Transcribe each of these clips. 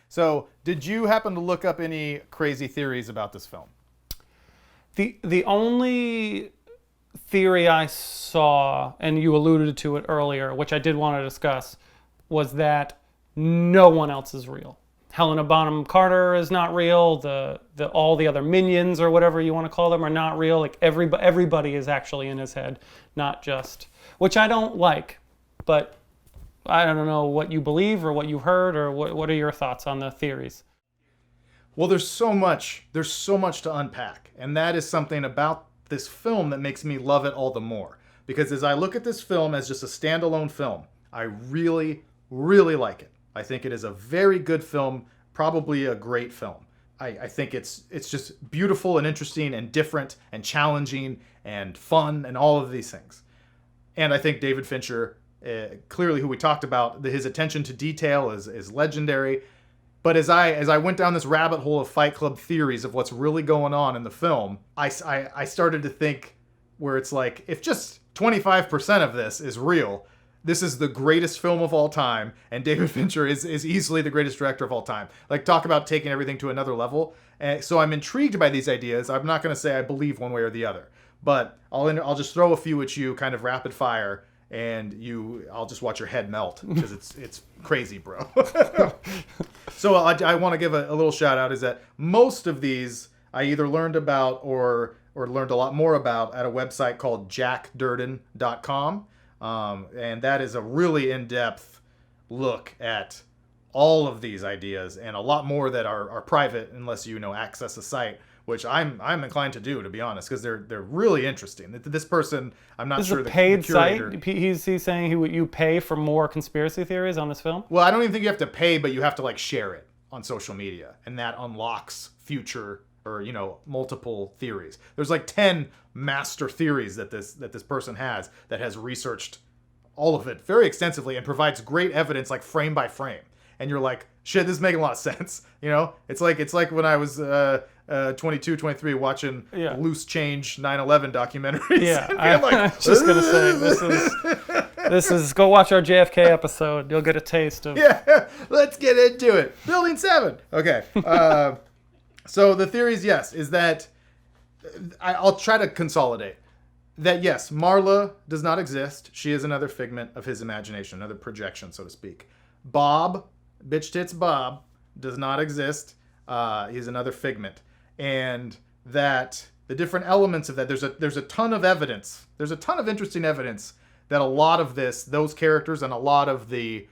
So, did you happen to look up any crazy theories about this film? The only theory I saw, and you alluded to it earlier, which I did want to discuss, was that no one else is real. Helena Bonham Carter is not real. The all the other minions or whatever you want to call them are not real. Like everybody is actually in his head, not just, which I don't like, but I don't know what you believe or what you heard or what are your thoughts on the theories? Well, there's so much to unpack, and that is something about this film that makes me love it all the more. Because as I look at this film as just a standalone film, I really, really like it. I think it is a very good film, probably a great film. I think it's just beautiful and interesting and different and challenging and fun and all of these things. And I think David Fincher, clearly who we talked about, his attention to detail is legendary. But as I went down this rabbit hole of Fight Club theories of what's really going on in the film, I started to think where it's like, if just 25% of this is real, this is the greatest film of all time, and David Fincher is easily the greatest director of all time. Like, talk about taking everything to another level. So I'm intrigued by these ideas. I'm not going to say I believe one way or the other, but I'll just throw a few at you, kind of rapid fire, and I'll just watch your head melt because it's crazy, bro. So I want to give a little shout out is that most of these I either learned about or learned a lot more about at a website called jackdurden.com. And that is a really in-depth look at all of these ideas and a lot more that are private unless you access the site, which I'm inclined to do, to be honest, because they're really interesting. This person, I'm not This sure is a the paid curator. site. He's saying you pay for more conspiracy theories on this film. Well, I don't even think you have to pay, but you have to share it on social media, and that unlocks future or multiple theories. There's 10 master theories that this person has researched all of it very extensively and provides great evidence frame by frame. And you're like, shit, this is making a lot of sense. It's like when I was 22, 23 watching Loose Change 9/11 documentaries. Yeah, I'm just gonna say this is go watch our JFK episode. You'll get a taste of. Yeah, let's get into it. Building 7. Okay. So the theories, yes, is that I'll try to consolidate. That yes, Marla does not exist. She is another figment of his imagination, another projection, so to speak. Bob, bitch tits Bob, does not exist. He's another figment, and that the different elements of that there's a ton of evidence. There's a ton of interesting evidence that a lot of those characters and a lot of the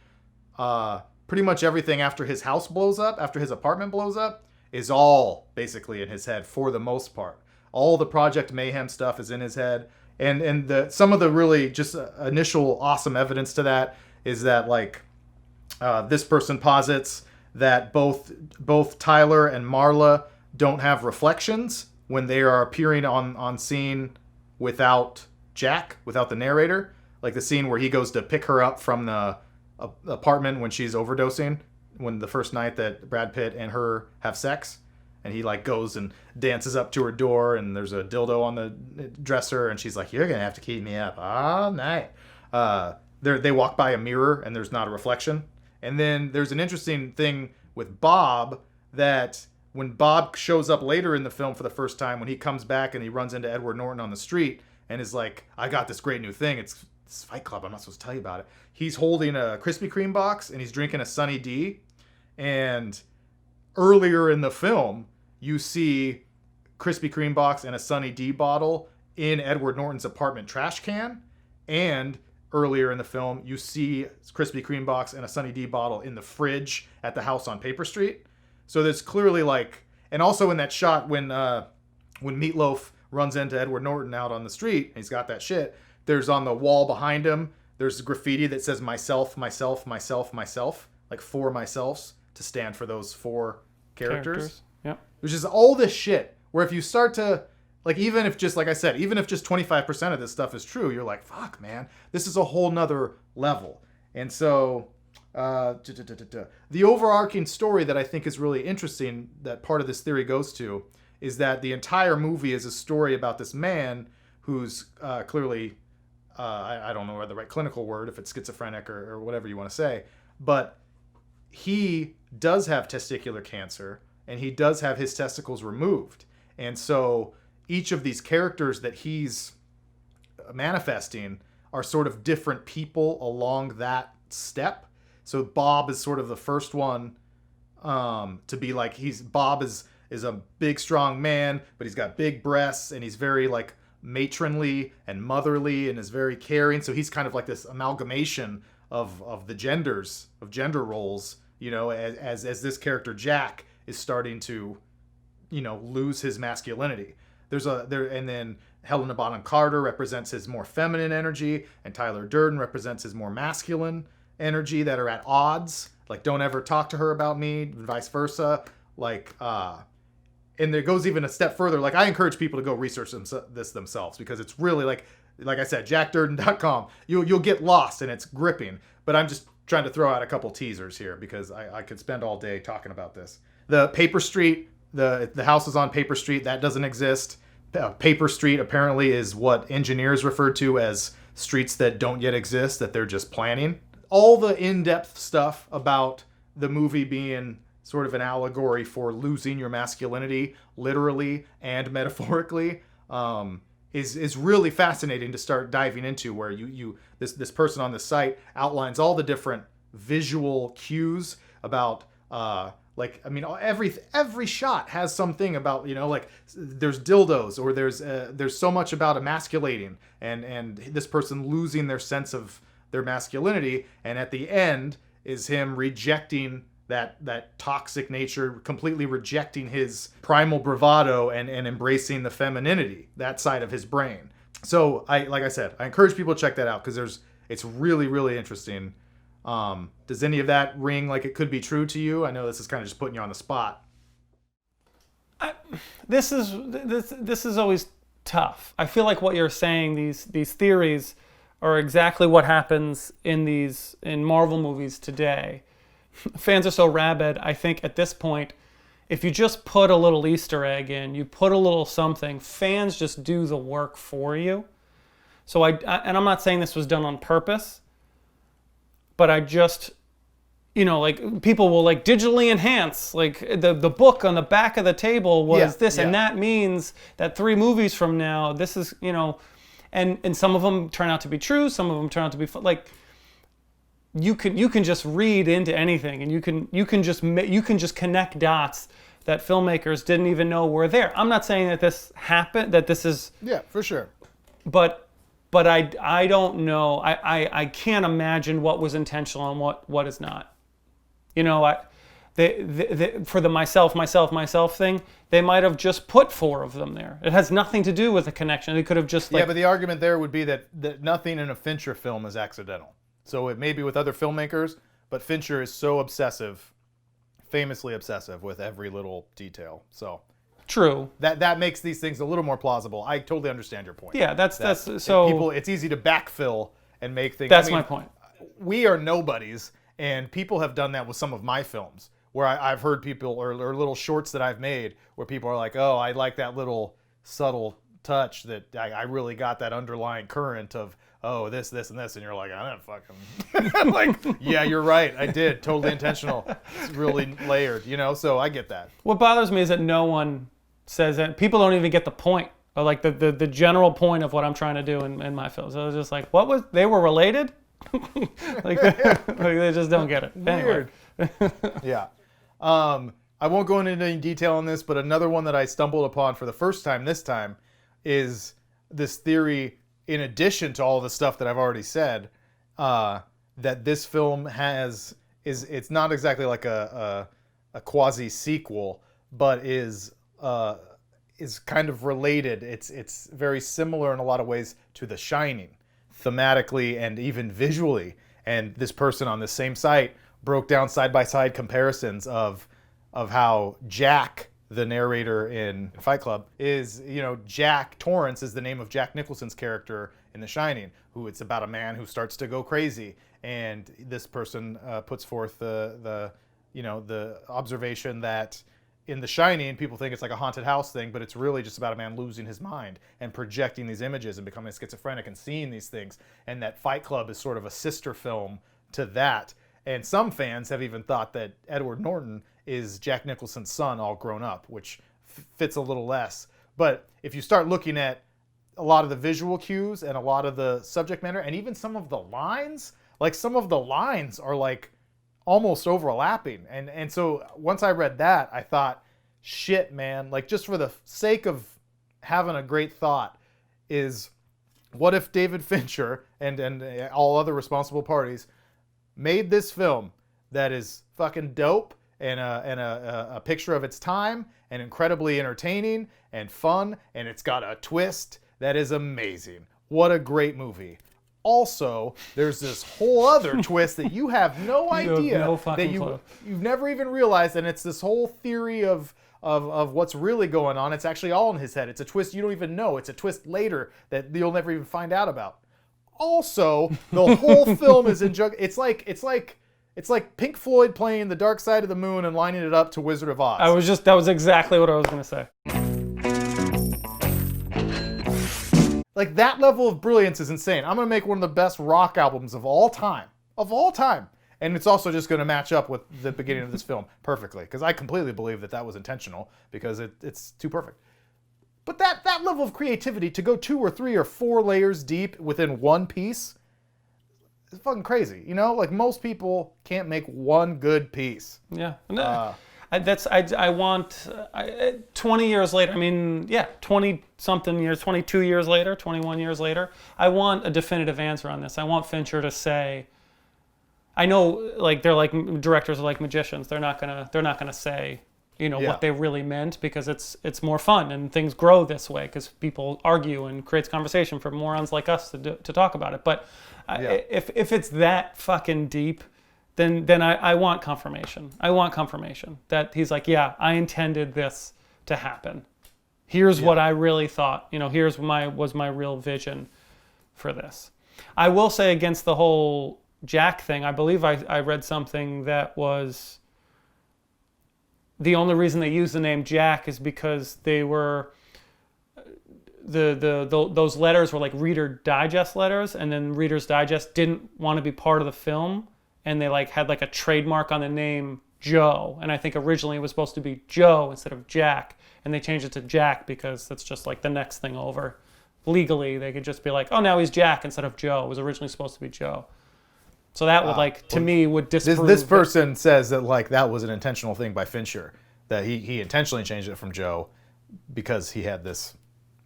pretty much everything after his house blows up, after his apartment blows up, is all basically in his head for the most part. All the Project Mayhem stuff is in his head. And some of the really just initial awesome evidence to that is that this person posits that both Tyler and Marla don't have reflections when they are appearing on scene without Jack, without the narrator. Like the scene where he goes to pick her up from the apartment when she's overdosing, when the first night that Brad Pitt and her have sex. And he goes and dances up to her door, and there's a dildo on the dresser, and she's like, "You're gonna have to keep me up all night." They walk by a mirror, and there's not a reflection. And then there's an interesting thing with Bob that when Bob shows up later in the film for the first time, when he comes back and he runs into Edward Norton on the street and is like, "I got this great new thing. It's Fight Club. I'm not supposed to tell you about it." He's holding a Krispy Kreme box and he's drinking a Sunny D. And earlier in the film, you see Krispy Kreme box and a Sunny D bottle in Edward Norton's apartment trash can. And earlier in the film, you see Krispy Kreme box and a Sunny D bottle in the fridge at the house on Paper Street. So there's clearly and also in that shot when Meatloaf runs into Edward Norton out on the street, he's got that shit. There's on the wall behind him, there's graffiti that says myself, myself, myself, myself, 4 myselfs to stand for those 4 characters. Yep. Which is all this shit where if you start to even if just, like I said, even if just 25% of this stuff is true, you're like, fuck, man, this is a whole nother level. And so the overarching story that I think is really interesting that part of this theory goes to is that the entire movie is a story about this man who's clearly, I don't know the right clinical word, if it's schizophrenic or whatever you want to say, but he does have testicular cancer, and he does have his testicles removed. And so each of these characters that he's manifesting are sort of different people along that step. So Bob is sort of the first one to be like, Bob is a big strong man, but he's got big breasts, and he's very like matronly and motherly, and is very caring. So he's kind of like this amalgamation of the genders, of gender roles, you know, as this character Jack is starting to, you know, lose his masculinity. And then Helena Bonham Carter represents his more feminine energy, and Tyler Durden represents his more masculine energy that are at odds. Like, don't ever talk to her about me, and vice versa. Like, and it goes even a step further. Like, I encourage people to go research this themselves, because it's really like I said, jackdurden.com. You'll get lost, and it's gripping. But I'm just trying to throw out a couple teasers here, because I could spend all day talking about this. The Paper Street, the house is on Paper Street. That doesn't exist. Paper Street apparently is what engineers refer to as streets that don't yet exist, that they're just planning. All the in-depth stuff about the movie being sort of an allegory for losing your masculinity, literally and metaphorically, is really fascinating to start diving into. Where this person on the site outlines all the different visual cues about like, I mean, every shot has something about, you know, like there's dildos, or there's so much about emasculating and this person losing their sense of their masculinity, and at the end is him rejecting that toxic nature, completely rejecting his primal bravado and embracing the femininity, that side of his brain. So like I said, I encourage people to check that out, because it's really, really interesting. Does any of that ring like it could be true to you? I know this is kind of just putting you on the spot. This is always tough. I feel like what you're saying, these theories, are exactly what happens in Marvel movies today. Fans are so rabid. I think at this point, if you just put a little Easter egg in, you put a little something, fans just do the work for you. So and I'm not saying this was done on purpose, but I just, you know, like, people will like digitally enhance, like the book on the back of the table was this, and that means that 3 movies from now, this is, you know, and some of them turn out to be true, some of them turn out to be like, you can just read into anything, and you can just connect dots that filmmakers didn't even know were there. I'm not saying that this happened, that this is, yeah, for sure, but I don't know. I can't imagine what was intentional and what is not. You know, for the myself thing, they might have just put 4 of them there. It has nothing to do with the connection. They could have just but the argument there would be that nothing in a Fincher film is accidental. So it may be with other filmmakers, but Fincher is so obsessive, famously obsessive with every little detail. So true. That makes these things a little more plausible. I totally understand your point. Yeah, that's so it's easy to backfill and make things. That's my point. We are nobodies, and people have done that with some of my films, where I've heard people, or little shorts that I've made, where people are like, "Oh, I like that little subtle touch that I really got that underlying current of, oh, this, and this," and you're like, "I didn't fucking," like, yeah, you're right, I did, totally intentional. It's really layered, you know. So I get that. What bothers me is that no one says that. People don't even get the point, or like the general point of what I'm trying to do in my films. So it's just like, they were related? like they just don't get it. Weird. Anyway. Yeah. I won't go into any detail on this, but another one that I stumbled upon for the first time this time is this theory, in addition to all the stuff that I've already said, that this film it's not exactly like a quasi sequel, but is kind of related. It's very similar in a lot of ways to The Shining, thematically and even visually. And this person on the same site broke down side-by-side comparisons of how Jack, the narrator in Fight Club, is, you know, Jack Torrance is the name of Jack Nicholson's character in The Shining, who it's about a man who starts to go crazy. And this person puts forth the observation that in The Shining, people think it's like a haunted house thing, but it's really just about a man losing his mind and projecting these images and becoming schizophrenic and seeing these things. And that Fight Club is sort of a sister film to that. And some fans have even thought that Edward Norton is Jack Nicholson's son all grown up, which fits a little less. But if you start looking at a lot of the visual cues and a lot of the subject matter and even some of the lines, like some of the lines are like almost overlapping. And so once I read that, I thought, shit, man, like just for the sake of having a great thought is, what if David Fincher and all other responsible parties made this film that is fucking dope and a picture of its time and incredibly entertaining and fun, and it's got a twist that is amazing. What a great movie. Also, there's this whole other twist that you have no idea, no fucking clue. You've never even realized, and it's this whole theory of what's really going on. It's actually all in his head. It's a twist you don't even know. It's a twist later that you'll never even find out about. Also, the whole film is in it's like Pink Floyd playing The Dark Side of the Moon and lining it up to Wizard of Oz. That was exactly what I was going to say. Like, that level of brilliance is insane. I'm going to make one of the best rock albums of all time. Of all time. And it's also just going to match up with the beginning of this film perfectly. Because I completely believe that was intentional. Because it's too perfect. But that level of creativity to go 2 or 3 or 4 layers deep within one piece is fucking crazy. You know? Like, most people can't make one good piece. Yeah. I want 20 years later, 20-something years, 22 years later, 21 years later, I want a definitive answer on this. I want Fincher to say, I know, like, they're like, directors are like magicians. They're not gonna say, what they really meant, because it's more fun and things grow this way because people argue and creates conversation for morons like us to talk about it. But if it's that fucking deep, then I want confirmation. I want confirmation that he's like, yeah, I intended this to happen. Here's what I really thought. Here's was my real vision for this. I will say, against the whole Jack thing, I believe I read something that was the only reason they used the name Jack is because they were those letters were like Reader Digest letters, and then Reader's Digest didn't want to be part of the film. And they had a trademark on the name Joe. And I think originally it was supposed to be Joe instead of Jack. And they changed it to Jack because that's just like the next thing over. Legally, they could just be like, oh, now he's Jack instead of Joe. It was originally supposed to be Joe. So that would, to me, would disprove. This person says that that was an intentional thing by Fincher. That he intentionally changed it from Joe because he had this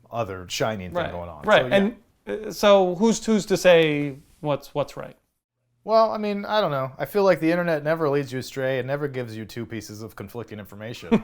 other shining thing going on. Right. So, yeah. And so who's to say what's right? Well, I don't know. I feel like the internet never leads you astray. It never gives you 2 pieces of conflicting information.